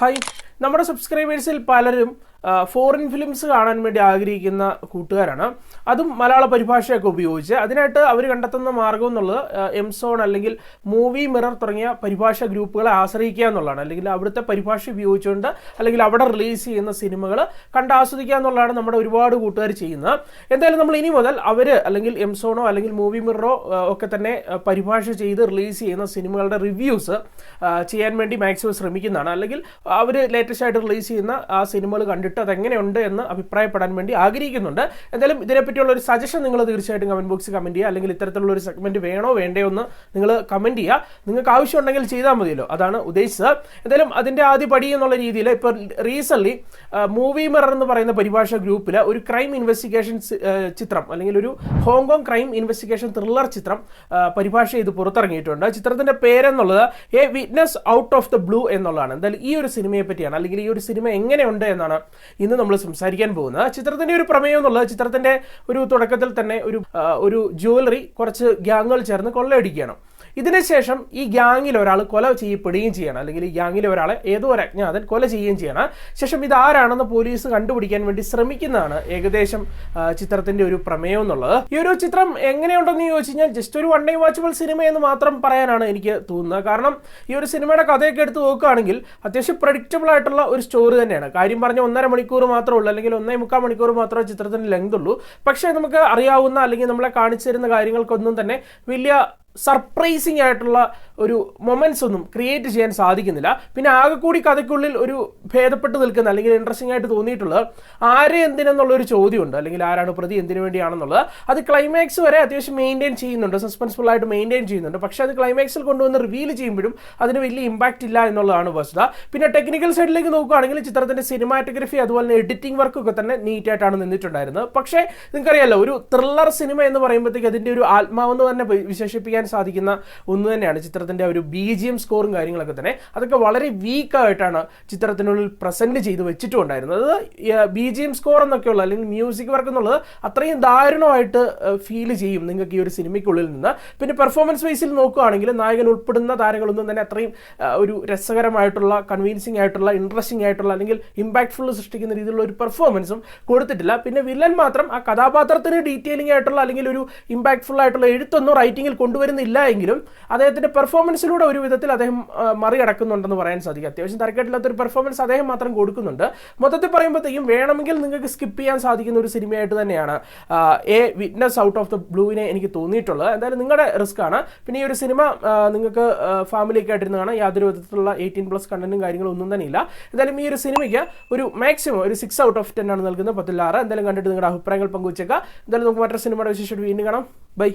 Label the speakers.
Speaker 1: Hi, നമ്മുടെ സബ്സ്ക്രൈബേഴ്സിൽ പലരും foreign films കാണാൻ വേണ്ടി ആഗ്രഹിക്കുന്ന കൂട്ടുകാരാണ്. അതും മലയാള പരിഭാഷയൊക്കെ ഉപയോഗിച്ച്. അതിനായിട്ട് അവർ കണ്ടെത്തുന്ന മാർഗം എന്നുള്ളത് എംസോൺ അല്ലെങ്കിൽ മൂവി മിറർ തുടങ്ങിയ പരിഭാഷ ഗ്രൂപ്പുകളെ ആശ്രയിക്കുക എന്നുള്ളതാണ്. അല്ലെങ്കിൽ അവിടുത്തെ പരിഭാഷ ഉപയോഗിച്ചുകൊണ്ട് അല്ലെങ്കിൽ അവിടെ റിലീസ് ചെയ്യുന്ന സിനിമകൾ കണ്ടാസ്വദിക്കുക എന്നുള്ളതാണ് നമ്മുടെ ഒരുപാട് കൂട്ടുകാർ ചെയ്യുന്നത്. എന്തായാലും നമ്മൾ ഇനി മുതൽ അവർ അല്ലെങ്കിൽ എംസോണോ അല്ലെങ്കിൽ മൂവി മിററോ ഒക്കെ തന്നെ പരിഭാഷ ചെയ്ത് റിലീസ് ചെയ്യുന്ന സിനിമകളുടെ റിവ്യൂസ് ചെയ്യാൻ വേണ്ടി മാക്സിമം ശ്രമിക്കുന്നതാണ്. അല്ലെങ്കിൽ അവർ ലേറ്റസ്റ്റ് ആയിട്ട് റിലീസ് ചെയ്യുന്ന ആ സിനിമകൾ കണ്ടിട്ട് അതെങ്ങനെയുണ്ട് എന്ന് അഭിപ്രായപ്പെടാൻ വേണ്ടി ആഗ്രഹിക്കുന്നുണ്ട്. എന്തായാലും ഇതിനെപ്പറ്റിയുള്ള ഒരു സജഷൻ നിങ്ങൾ തീർച്ചയായിട്ടും കമന്റ് ബോക്സിൽ കമന്റ് ചെയ്യുക. അല്ലെങ്കിൽ ഇത്തരത്തിലുള്ള ഒരു സെഗ്മെന്റ് വേണോ വേണ്ടയോ എന്ന് നിങ്ങൾ കമന്റ് ചെയ്യുക. നിങ്ങൾക്ക് ആവശ്യമുണ്ടെങ്കിൽ ചെയ്താൽ മതിയല്ലോ, അതാണ് ഉദ്ദേശിച്ചത്. എന്തായാലും അതിന്റെ ആദ്യ പടി എന്നുള്ള രീതിയിൽ ഇപ്പോൾ റീസെന്റ് മൂവി മിറർ എന്ന് പറയുന്ന പരിഭാഷ ഗ്രൂപ്പിൽ ഒരു ക്രൈം ഇൻവെസ്റ്റിഗേഷൻ ചിത്രം അല്ലെങ്കിൽ ഒരു ഹോങ്കോങ് ക്രൈം ഇൻവെസ്റ്റിഗേഷൻ ത്രില്ലർ ചിത്രം പരിഭാഷ ചെയ്ത് പുറത്തിറങ്ങിയിട്ടുണ്ട്. ചിത്രത്തിന്റെ പേരെന്നുള്ളത് a witness out of the blue എന്നുള്ളതാണ്. എന്തായാലും ഈ ഒരു സിനിമയെ പറ്റിയാണ്, അല്ലെങ്കിൽ ഈ ഒരു സിനിമ എങ്ങനെയുണ്ട് എന്നാണ് ഇന്ന് നമ്മൾ സംസാരിക്കാൻ പോകുന്നത്. ചിത്രത്തിന്റെ ഒരു പ്രമേയം എന്നുള്ളത്, ചിത്രത്തിന്റെ ഒരു തുടക്കത്തിൽ തന്നെ ഒരു ജ്വല്ലറി കുറച്ച് ഗ്യാങ്ങുകൾ ചേർന്ന് കൊള്ളയടിക്കുകയാണ്. ഇതിനുശേഷം ഈ ഗ്യാങ്ങിൽ ഒരാൾ കൊല ചെയ്യപ്പെടുകയും ചെയ്യണം, അല്ലെങ്കിൽ ഈ ഗ്യാങ്ങിലെ ഒരാളെ ഏതോ ഒരു അജ്ഞാതൻ കൊല ചെയ്യുകയും ചെയ്യണം. ശേഷം ഇതാരാണെന്ന് പോലീസ് കണ്ടുപിടിക്കാൻ വേണ്ടി ശ്രമിക്കുന്നതാണ് ഏകദേശം ചിത്രത്തിന്റെ ഒരു പ്രമേയം എന്നുള്ളത്. ഈ ഒരു ചിത്രം എങ്ങനെയുണ്ടെന്ന് ചോദിച്ചു കഴിഞ്ഞാൽ ജസ്റ്റ് ഒരു വൺ ഡേ വാച്ചബിൾ സിനിമ എന്ന് മാത്രം പറയാനാണ് എനിക്ക് തോന്നുന്നത്. കാരണം ഈ ഒരു സിനിമയുടെ കഥയൊക്കെ എടുത്ത് നോക്കുകയാണെങ്കിൽ അത്യാവശ്യം പ്രഡിക്റ്റബിൾ ആയിട്ടുള്ള ഒരു സ്റ്റോറി തന്നെയാണ്. കാര്യം പറഞ്ഞ 1.5 മണിക്കൂർ മാത്രമേ ഉള്ളൂ, അല്ലെങ്കിൽ 1.25 മണിക്കൂർ മാത്രമേ ചിത്രത്തിന് ലെങ്ത് ഉള്ളൂ. പക്ഷേ നമുക്ക് അറിയാവുന്ന അല്ലെങ്കിൽ നമ്മളെ കാണിച്ചു തരുന്ന കാര്യങ്ങൾക്കൊന്നും തന്നെ വലിയ സർപ്രൈസിങ് ആയിട്ടുള്ള ഒരു മൊമെന്റ്സ് ഒന്നും ക്രിയേറ്റ് ചെയ്യാൻ സാധിക്കുന്നില്ല. പിന്നെ ആകെ കൂടി കഥയ്ക്കുള്ളിൽ ഒരു ഭേദപ്പെട്ട് നിൽക്കുന്ന അല്ലെങ്കിൽ ഇൻട്രസ്റ്റിംഗ് ആയിട്ട് തോന്നിയിട്ടുള്ളത് ആരെ എന്തിനെന്നുള്ളൊരു ചോദ്യമുണ്ട്, അല്ലെങ്കിൽ ആരാണ് പ്രതി എന്തിനു വേണ്ടിയാണെന്നുള്ളത്. അത് ക്ലൈമാക്സ് വരെ അത്യാവശ്യം മെയിൻറ്റെയിൻ ചെയ്യുന്നുണ്ട്, സസ്പെൻസ്ഫുൾ ആയിട്ട് മെയിൻറ്റെയിൻ ചെയ്യുന്നുണ്ട്. പക്ഷേ അത് ക്ലൈമാക്സിൽ കൊണ്ടുവന്ന് റിവീൽ ചെയ്യുമ്പോഴും അതിന് വലിയ ഇമ്പാക്റ്റ് ഇല്ല എന്നുള്ളതാണ് വസ്തുത. പിന്നെ ടെക്നിക്കൽ സൈഡിലേക്ക് നോക്കുകയാണെങ്കിൽ ചിത്രത്തിന്റെ സിനിമാറ്റോഗ്രഫി അതുപോലെ തന്നെ എഡിറ്റിംഗ് വർക്കൊക്കെ തന്നെ നീറ്റായിട്ടാണ് നിന്നിട്ടുണ്ടായിരുന്നത്. പക്ഷേ നിങ്ങൾക്കറിയാലോ, ഒരു ത്രില്ലർ സിനിമ എന്ന് പറയുമ്പോഴത്തേക്ക് അതിന്റെ ഒരു ആത്മാവെന്ന് തന്നെ വിശേഷിപ്പിക്കാൻ സാധിക്കുന്ന ഒന്ന് തന്നെയാണ് ചിത്രത്തിന്റെ ഒരു BGM സ്കോറും കാര്യങ്ങളൊക്കെ തന്നെ. അതൊക്കെ വളരെ വീക്കായിട്ടാണ് ചിത്രത്തിനുള്ളിൽ പ്രസന്റ് ചെയ്ത് വെച്ചിട്ടുണ്ടായിരുന്നത്. BGM സ്കോർ എന്നൊക്കെയുള്ള അല്ലെങ്കിൽ മ്യൂസിക് വർക്ക് എന്നുള്ളത് അത്രയും ദാരുണമായിട്ട് ഫീൽ ചെയ്യും നിങ്ങൾക്ക് ഈ ഒരു സിനിമയ്ക്കുള്ളിൽ നിന്ന്. പിന്നെ പെർഫോമൻസ് വൈസിൽ നോക്കുകയാണെങ്കിൽ നായകൻ ഉൾപ്പെടുന്ന താരങ്ങളൊന്നും തന്നെ അത്രയും ഒരു രസകരമായിട്ടുള്ള, കൺവീൻസിംഗ് ആയിട്ടുള്ള, ഇൻട്രസ്റ്റിംഗ് ആയിട്ടുള്ള അല്ലെങ്കിൽ ഇമ്പാക്ട്ഫുൾ സൃഷ്ടിക്കുന്ന രീതിയിലുള്ള ഒരു പെർഫോമൻസും കൊടുത്തിട്ടില്ല. പിന്നെ വില്ലൻ മാത്രം ആ കഥാപാത്രത്തിന് ഡീറ്റെയിലിംഗ് ആയിട്ടുള്ള അല്ലെങ്കിൽ ഒരു ഇമ്പാക്ട്ഫുൾ ആയിട്ടുള്ള എഴുത്തൊന്നും റൈറ്റിംഗിൽ കൊണ്ടുവരുന്നില്ല എങ്കിലും അദ്ദേഹത്തിന്റെ പെർഫോമൻസിലൂടെ ഒരു വിധത്തിൽ അദ്ദേഹം മറികടക്കുന്നുണ്ടെന്ന് പറയാൻ സാധിക്കും. അത്യാവശ്യം തരക്കേട്ടില്ലാത്തൊരു പെർഫോമൻസ് അദ്ദേഹം മാത്രം കൊടുക്കുന്നുണ്ട്. മൊത്തത്തിൽ പറയുമ്പോഴത്തേക്കും വേണമെങ്കിൽ നിങ്ങൾക്ക് സ്കിപ്പ് ചെയ്യാൻ സാധിക്കുന്ന ഒരു സിനിമയായിട്ട് തന്നെയാണ് a witness out of the ബ്ലൂവിനെ എനിക്ക് തോന്നിയിട്ടുള്ളത്. എന്തായാലും നിങ്ങളുടെ റിസ്ക് ആണ്. പിന്നെ ഈ ഒരു സിനിമ നിങ്ങൾക്ക് ഫാമിലിയൊക്കെ ആയിട്ടിരുന്ന് കാണാം. യാതൊരു വിധത്തിലുള്ള 18+ കണ്ടന്റും കാര്യങ്ങളും ഒന്നും തന്നെ ഇല്ല. എന്തായാലും ഈ ഒരു സിനിമയ്ക്ക് ഒരു മാക്സിമം ഒരു 6 ഔട്ട് ഓഫ് 10 ആണ് നൽകുന്നത്, 10-6. എന്തായാലും കണ്ടിട്ട് നിങ്ങളുടെ അഭിപ്രായങ്ങൾ പങ്കുവച്ചേക്കുക. എന്തായാലും നമുക്ക് മറ്റൊരു സിനിമയുടെ വിശേഷം വീണ്ടും കാണാം. ബൈ.